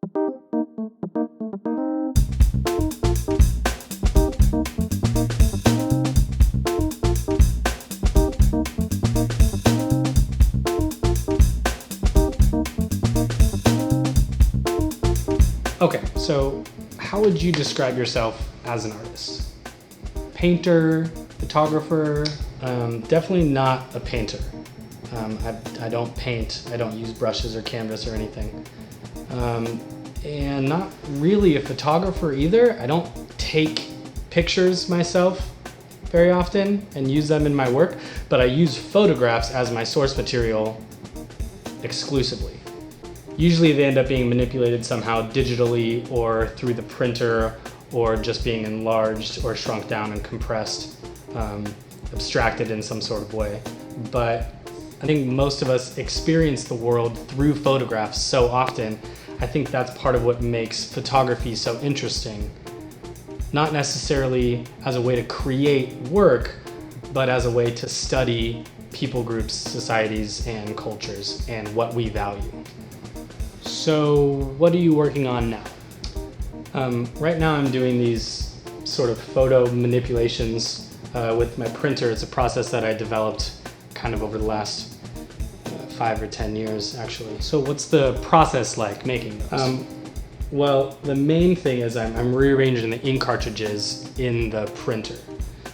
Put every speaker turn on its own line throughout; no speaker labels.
Okay, so how would you describe yourself as an artist? Painter, photographer? Definitely not a painter. I don't paint, I don't use brushes or canvas or anything. And not really a photographer either. I don't take pictures myself very often and use them in my work, but I use photographs as my source material exclusively. Usually they end up being manipulated somehow digitally or through the printer, or just being enlarged or shrunk down and compressed, abstracted in some sort of way. But I think most of us experience the world through photographs so often. I think that's part of what makes photography so interesting. Not necessarily as a way to create work, but as a way to study people groups, societies, and cultures, and what we value. So what are you working on now? Right now I'm doing these sort of photo manipulations with my printer. It's a process that I developed kind of over the last 5 or 10 years, actually. So what's the process like making those? Well, the main thing is I'm rearranging the ink cartridges in the printer.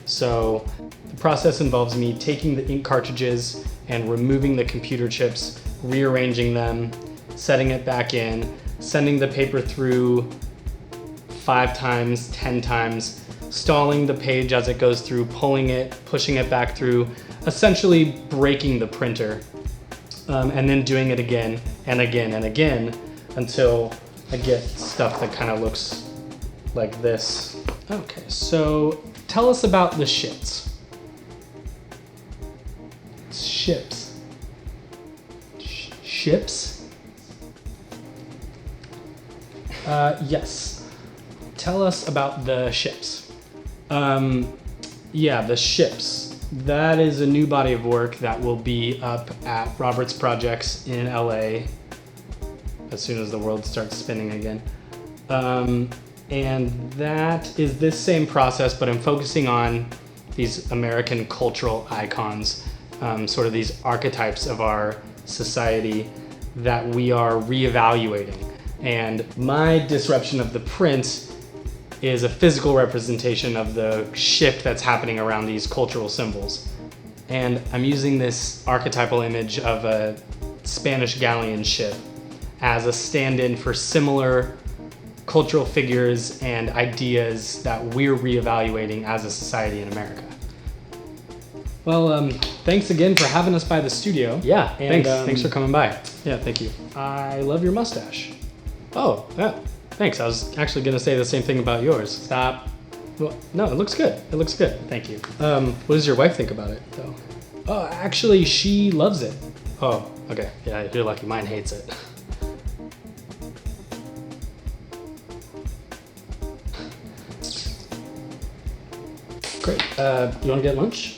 So the process involves me taking the ink cartridges and removing the computer chips, rearranging them, setting it back in, sending the paper through 5 times, 10 times, stalling the page as it goes through, pulling it, pushing it back through, essentially breaking the printer, and then doing it again and again and again until I get stuff that kind of looks like this. Okay, so tell us about the ships. Ships. Ships? Yes. Tell us about the ships. Yeah, the ships. That is a new body of work that will be up at Robert's Projects in LA as soon as the world starts spinning again. And that is this same process, but I'm focusing on these American cultural icons, sort of these archetypes of our society that we are reevaluating. And my disruption of the print is a physical representation of the shift that's happening around these cultural symbols. And I'm using this archetypal image of a Spanish galleon ship as a stand-in for similar cultural figures and ideas that we're reevaluating as a society in America. Well, thanks again for having us by the studio.
Yeah,
and,
thanks for coming by.
Yeah, thank you. I love your mustache. Oh, yeah, thanks. I was actually gonna say the same thing about yours.
Stop.
Well, no, it looks good. It looks good.
Thank you.
What does your wife think about it, though? Oh, actually, she loves it. Oh, okay. Yeah, you're lucky. Mine hates it. Great. You wanna get lunch?